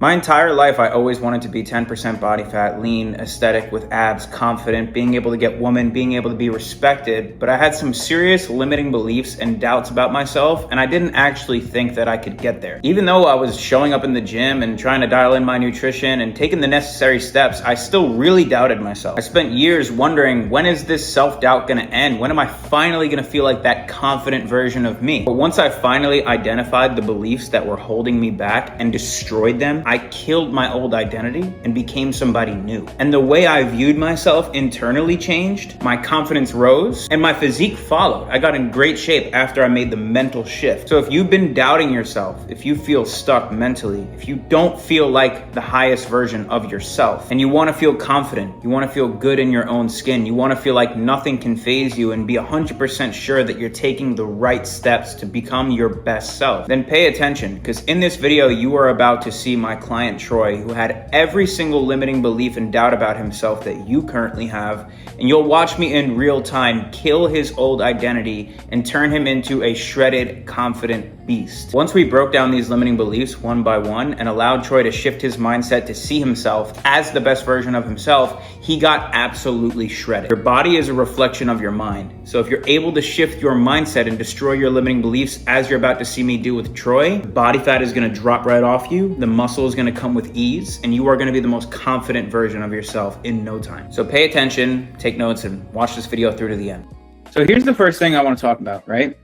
My entire life, I always wanted to be 10% body fat, lean, aesthetic, with abs, confident, being able to get women, being able to be respected. But I had some serious limiting beliefs and doubts about myself, and I didn't actually think that I could get there. Even though I was showing up in the gym and trying to dial in my nutrition and taking the necessary steps, I still really doubted myself. I spent years wondering, when is this self-doubt gonna end? When am I finally gonna feel like that confident version of me? But once I finally identified the beliefs that were holding me back and destroyed them, I killed my old identity and became somebody new. And the way I viewed myself internally changed, my confidence rose, and my physique followed. I got in great shape after I made the mental shift. So if you've been doubting yourself, if you feel stuck mentally, if you don't feel like the highest version of yourself, and you want to feel confident, you want to feel good in your own skin, you want to feel like nothing can faze you and be 100% sure that you're taking the right steps to become your best self, then pay attention, because in this video, you are about to see my client Troy, who had every single limiting belief and doubt about himself that you currently have, and you'll watch me in real time kill his old identity and turn him into a shredded, confident beast. Once we broke down these limiting beliefs one by one and allowed Troy to shift his mindset to see himself as the best version of himself, he got absolutely shredded. Your body is a reflection of your mind. So if you're able to shift your mindset and destroy your limiting beliefs, as you're about to see me do with Troy, body fat is gonna drop right off you, the muscle is gonna come with ease, and you are gonna be the most confident version of yourself in no time. So pay attention, take notes, and watch this video through to the end. So here's the first thing I wanna talk about, right?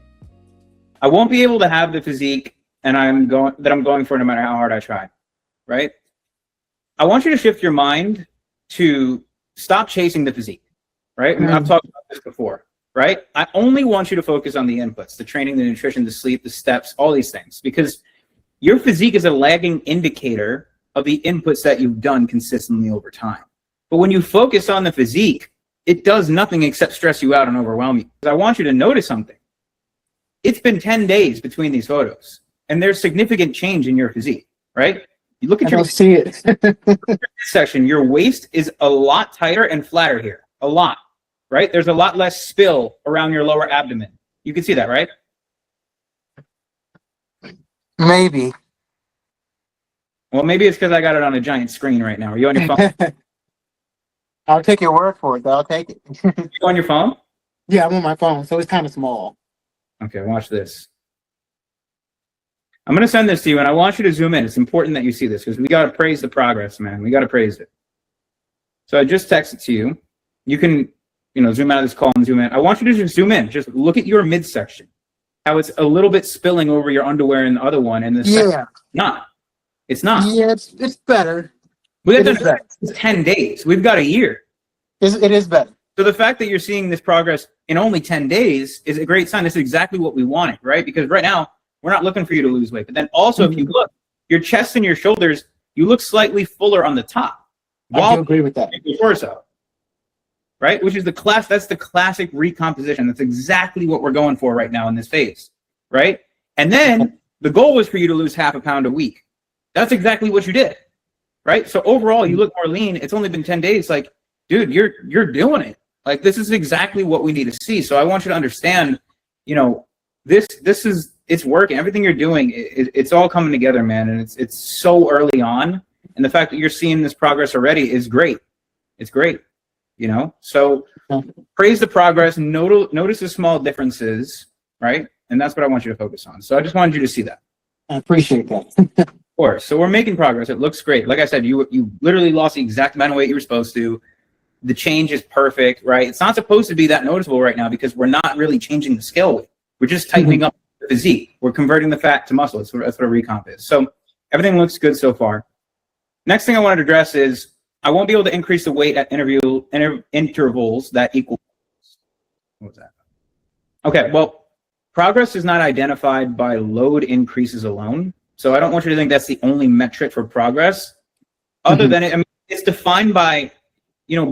I won't be able to have the physique I'm going for no matter how hard I try, right? I want you to shift your mind to stop chasing the physique, right? And I've talked about this before, right? I only want you to focus on the inputs, the training, the nutrition, the sleep, the steps, all these things, because your physique is a lagging indicator of the inputs that you've done consistently over time. But when you focus on the physique, it does nothing except stress you out and overwhelm you. I want you to notice something. It's been 10 days between these photos, and there's significant change in your physique, right? You look at your see it. section, your waist is a lot tighter and flatter here, a lot, right? There's a lot less spill around your lower abdomen. You can see that, right? Maybe. Well, maybe it's because I got it on a giant screen right now. Are you on your phone? I'll take your word for it, though. I'll take it. You on your phone? Yeah, I'm on my phone, so it's kind of small. Okay, watch this. I'm going to send this to you, and I want you to zoom in. It's important that you see this, because we got to praise the progress, man. We got to praise it. So I just texted to you. You can, zoom out of this call and zoom in. I want you to just zoom in. Just look at your midsection. How it's a little bit spilling over your underwear in the other one, and the not. It's not. Yeah, it's better. We have done 10 days. We've got a year. It is better. So the fact that you're seeing this progress in only 10 days is a great sign. This is exactly what we wanted, right? Because right now, we're not looking for you to lose weight. But then also, if you look, your chest and your shoulders, you look slightly fuller on the top. I do agree with that. Your torso, right? Which is that's the classic recomposition. That's exactly what we're going for right now in this phase, right? And then the goal was for you to lose half a pound a week. That's exactly what you did, right? So overall, you look more lean. It's only been 10 days. Like, dude, you're doing it. Like, this is exactly what we need to see. So I want you to understand, it's working. Everything you're doing, it's all coming together, man. And it's so early on. And the fact that you're seeing this progress already is great. It's great, So praise the progress. Notice the small differences, right? And that's what I want you to focus on. So I just wanted you to see that. I appreciate that. Of course. So we're making progress. It looks great. Like I said, you literally lost the exact amount of weight you were supposed to. The change is perfect, right? It's not supposed to be that noticeable right now because we're not really changing the scale weight. We're just tightening up the physique. We're converting the fat to muscle. That's what a recomp is. So everything looks good so far. Next thing I wanted to address is I won't be able to increase the weight at intervals that equal. What was that? Okay, well, progress is not identified by load increases alone. So I don't want you to think that's the only metric for progress. Other than it, it's defined by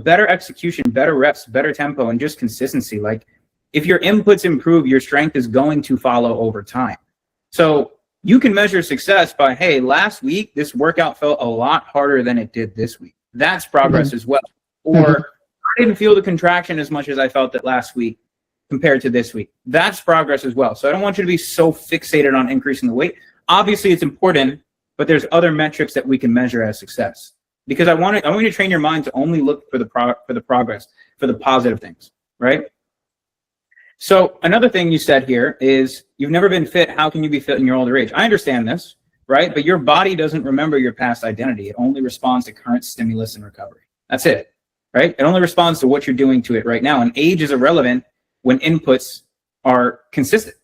better execution, better reps, better tempo, and just consistency. Like, if your inputs improve, your strength is going to follow over time. So you can measure success by, hey, last week, this workout felt a lot harder than it did this week. That's progress as well. Or I didn't feel the contraction as much as I felt it last week compared to this week. That's progress as well. So I don't want you to be so fixated on increasing the weight. Obviously, it's important, but there's other metrics that we can measure as success. Because I want you to train your mind to only look for the progress, for the positive things, right? So another thing you said here is you've never been fit. How can you be fit in your older age? I understand this, right? But your body doesn't remember your past identity. It only responds to current stimulus and recovery. That's it, right? It only responds to what you're doing to it right now. And age is irrelevant when inputs are consistent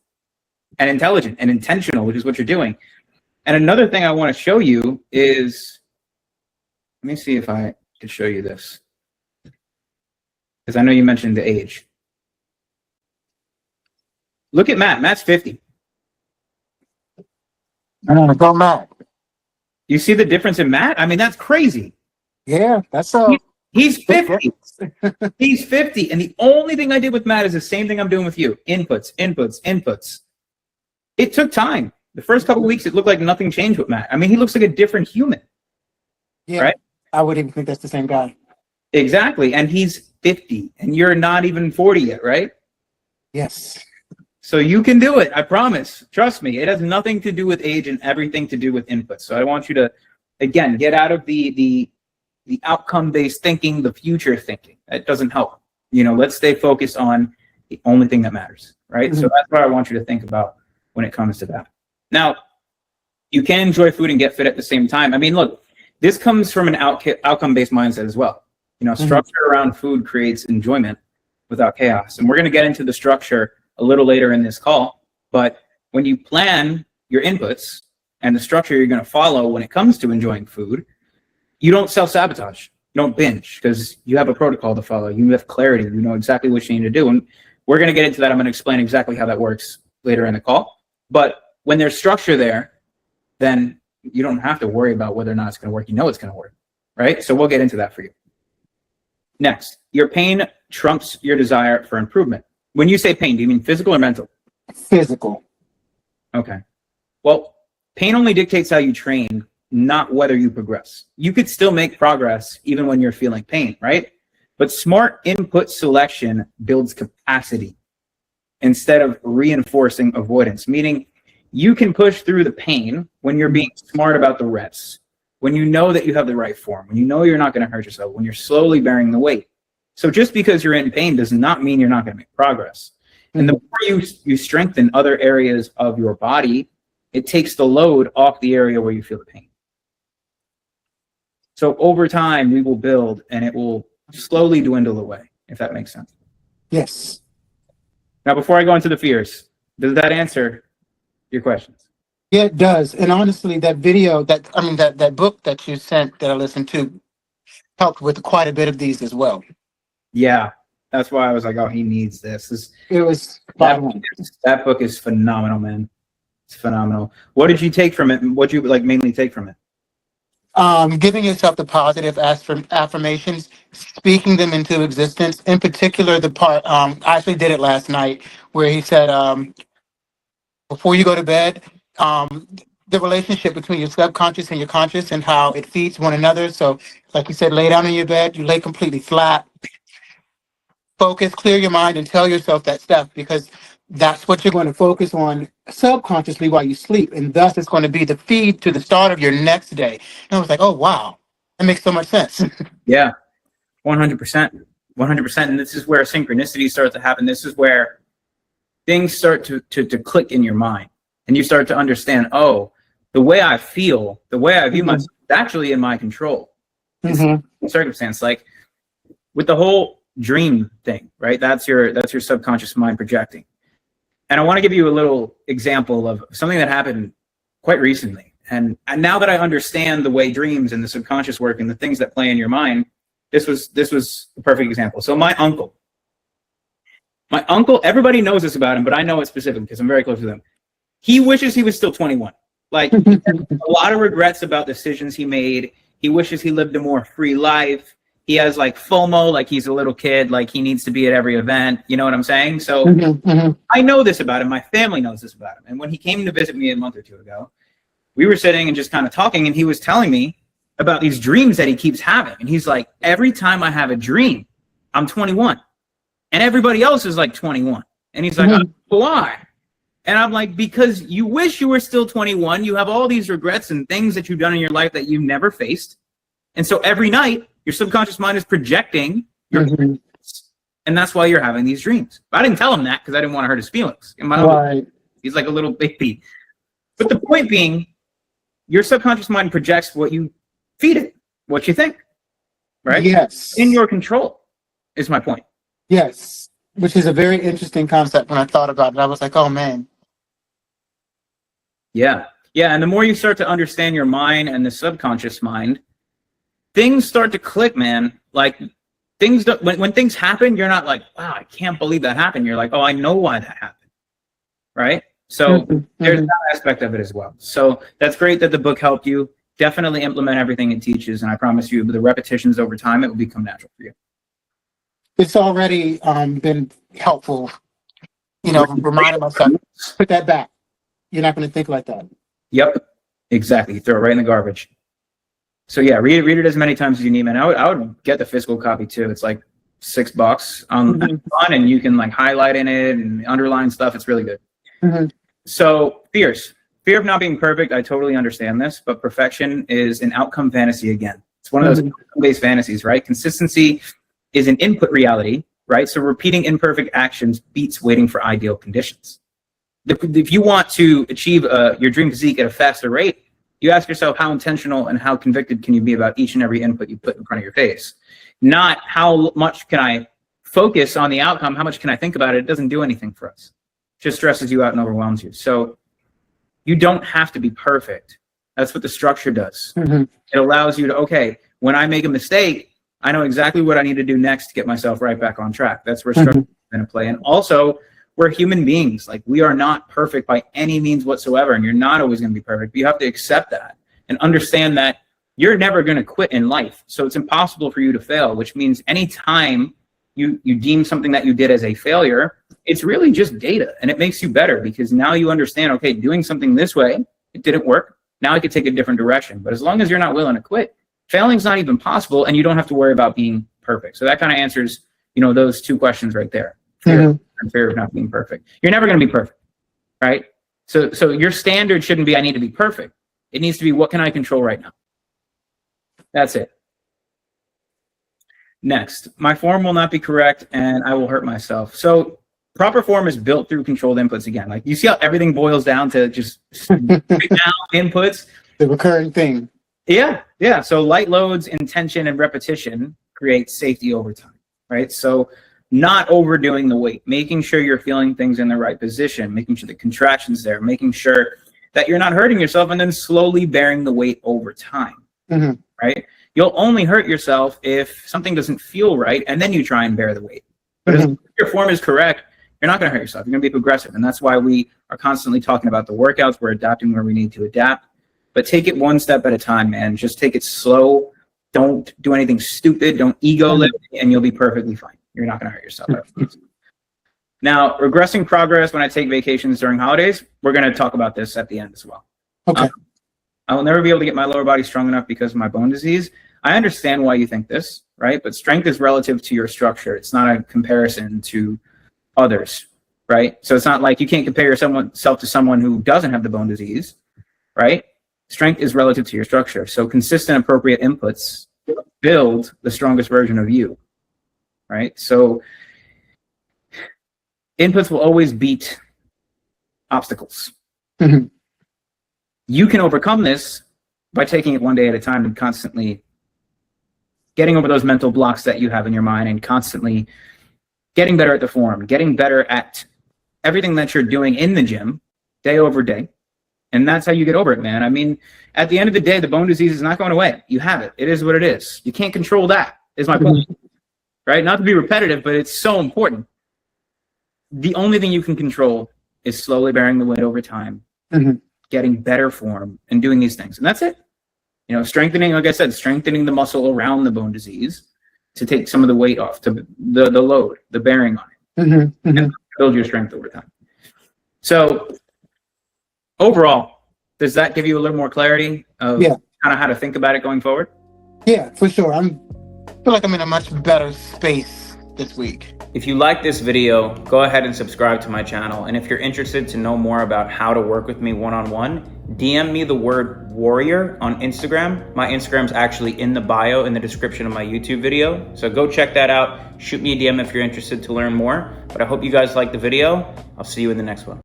and intelligent and intentional, which is what you're doing. And another thing I want to show you is, let me see if I could show you this, because I know you mentioned the age. Look at Matt. Matt's 50. Go Matt. You see the difference in Matt? I mean, that's crazy. Yeah, that's He's 50. He's 50. And the only thing I did with Matt is the same thing I'm doing with you. Inputs, inputs, inputs. It took time. The first couple of weeks, it looked like nothing changed with Matt. I mean, he looks like a different human. Yeah, right? I wouldn't even think that's the same guy. Exactly. And he's 50 and you're not even 40 yet, right? Yes. So you can do it. I promise. Trust me. It has nothing to do with age and everything to do with inputs. So I want you to, again, get out of the outcome-based thinking, the future thinking. That doesn't help. Let's stay focused on the only thing that matters, right? Mm-hmm. So that's what I want you to think about when it comes to that. Now, you can enjoy food and get fit at the same time. I mean, look, this comes from an outcome-based mindset as well. Structure around food creates enjoyment without chaos. And we're going to get into the structure a little later in this call. But when you plan your inputs and the structure you're going to follow when it comes to enjoying food, you don't self-sabotage. You don't binge because you have a protocol to follow. You have clarity. You know exactly what you need to do. And we're going to get into that. I'm going to explain exactly how that works later in the call. But when there's structure there, then you don't have to worry about whether or not it's going to work. You know it's going to work, right? So we'll get into that for you. Next, your pain trumps your desire for improvement. When you say pain, do you mean physical or mental? Physical. Okay. Well, pain only dictates how you train, not whether you progress. You could still make progress even when you're feeling pain, right? But smart input selection builds capacity instead of reinforcing avoidance, meaning you can push through the pain when you're being smart about the reps, when you know that you have the right form, when you know you're not going to hurt yourself, when you're slowly bearing the weight. So just because you're in pain does not mean you're not going to make progress. And the more you strengthen other areas of your body, it takes the load off the area where you feel the pain. So over time, we will build and it will slowly dwindle away, if that makes sense. Yes. Now, before I go into the fears, does that answer your questions? Yeah, it does. And honestly, that video, that book that you sent that I listened to helped with quite a bit of these as well. Yeah, that's why I was like, oh, he needs this. That book is phenomenal, man. It's phenomenal. What did you take from it? What did you mainly take from it? Giving yourself the positive affirmations, speaking them into existence. In particular, the part I actually did it last night, where he said, before you go to bed, the relationship between your subconscious and your conscious and how it feeds one another. So, like you said, lay down in your bed, you lay completely flat. Focus, clear your mind, and tell yourself that stuff, because that's what you're going to focus on subconsciously while you sleep. And thus, it's going to be the feed to the start of your next day. And I was like, oh, wow, that makes so much sense. Yeah, 100%. 100%. And this is where synchronicity starts to happen. This is where things start to click in your mind. And you start to understand, oh, the way I feel, the way I view myself is actually in my control. Circumstance, like with the whole dream thing, right? That's your subconscious mind projecting. And I want to give you a little example of something that happened quite recently. And now that I understand the way dreams and the subconscious work and the things that play in your mind, this was a perfect example. So my uncle, everybody knows this about him, but I know it specifically because I'm very close to him. He wishes he was still 21. Like, he has a lot of regrets about decisions he made. He wishes he lived a more free life. He has like FOMO, like he's a little kid, like he needs to be at every event. You know what I'm saying? So I know this about him. My family knows this about him. And when he came to visit me a month or two ago, we were sitting and just kind of talking, and he was telling me about these dreams that he keeps having. And he's like, every time I have a dream, I'm 21. And everybody else is like 21. And he's like, why? And I'm like, because you wish you were still 21. You have all these regrets and things that you've done in your life that you've never faced. And so every night, your subconscious mind is projecting your and that's why you're having these dreams. But I didn't tell him that because I didn't want to hurt his feelings. And he's like a little baby. But the point being, your subconscious mind projects what you feed it, what you think, right? Yes. In your control is my point. Yes. Which is a very interesting concept. When I thought about it, I was like, oh, man. Yeah. Yeah. And the more you start to understand your mind and the subconscious mind, things start to click, man. Like things don't, when things happen, you're not like, wow, I can't believe that happened. You're like, oh, I know why that happened. Right? So there's that aspect of it as well. So that's great that the book helped you. Definitely implement everything it teaches. And I promise you, with the repetitions over time, it will become natural for you. It's already been helpful, reminding myself, put that back. You're not going to think like that. Yep, exactly. Throw it right in the garbage. So yeah, read it as many times as you need, man. I would get the physical copy too. It's like $6 on Amazon, and you can like highlight in it and underline stuff. It's really good. So fear of not being perfect. I totally understand this, but perfection is an outcome fantasy again. It's one of those outcome-based fantasies, right? Consistency is an input reality, right? So repeating imperfect actions beats waiting for ideal conditions. If you want to achieve your dream physique at a faster rate, you ask yourself how intentional and how convicted can you be about each and every input you put in front of your face. Not how much can I focus on the outcome, how much can I think about it? It doesn't do anything for us. It just stresses you out and overwhelms you. So you don't have to be perfect. That's what the structure does. It allows you to, okay, when I make a mistake, I know exactly what I need to do next to get myself right back on track. That's where structure is going to play. And also, we're human beings. Like, we are not perfect by any means whatsoever, and you're not always going to be perfect. But you have to accept that and understand that you're never going to quit in life. So it's impossible for you to fail, which means anytime you deem something that you did as a failure, it's really just data, and it makes you better because now you understand, okay, doing something this way, it didn't work. Now I could take a different direction. But as long as you're not willing to quit, failing's not even possible, and you don't have to worry about being perfect. So that kind of answers, those two questions right there. Fear of not being perfect. You're never going to be perfect, right? So your standard shouldn't be, I need to be perfect. It needs to be, what can I control right now? That's it. Next, my form will not be correct and I will hurt myself. So proper form is built through controlled inputs again. Like, you see how everything boils down to just inputs? The recurring thing. Yeah. So light loads, intention, and repetition create safety over time, right? So not overdoing the weight, making sure you're feeling things in the right position, making sure the contraction's there, making sure that you're not hurting yourself, and then slowly bearing the weight over time, right? You'll only hurt yourself if something doesn't feel right, and then you try and bear the weight. But if your form is correct, you're not going to hurt yourself. You're going to be progressive, and that's why we are constantly talking about the workouts. We're adapting where we need to adapt, but take it one step at a time, man. Just take it slow. Don't do anything stupid. Don't ego lift, and you'll be perfectly fine. You're not going to hurt yourself. Now, regressing progress when I take vacations during holidays, we're going to talk about this at the end as well. Okay. I will never be able to get my lower body strong enough because of my bone disease. I understand why you think this, right? But strength is relative to your structure. It's not a comparison to others, right? So it's not like you can't compare yourself to someone who doesn't have the bone disease, right? Strength is relative to your structure. So consistent, appropriate inputs build the strongest version of you. Right? So inputs will always beat obstacles. You can overcome this by taking it one day at a time and constantly getting over those mental blocks that you have in your mind and constantly getting better at the form, getting better at everything that you're doing in the gym day over day. And that's how you get over it, man. I mean, at the end of the day, the bone disease is not going away. You have it. It is what it is. You can't control that, is my point. Right? Not to be repetitive, but it's so important. The only thing you can control is slowly bearing the weight over time, getting better form, and doing these things. And that's it. Strengthening, like I said, strengthening the muscle around the bone disease to take some of the weight off, to the load, the bearing on it, and build your strength over time. So overall, does that give you a little more clarity of kind of how to think about it going forward? Yeah, for sure. I feel like I'm in a much better space this week. If you like this video, go ahead and subscribe to my channel. And if you're interested to know more about how to work with me one-on-one, DM me the word warrior on Instagram. My Instagram's actually in the bio in the description of my YouTube video. So go check that out. Shoot me a DM if you're interested to learn more. But I hope you guys liked the video. I'll see you in the next one.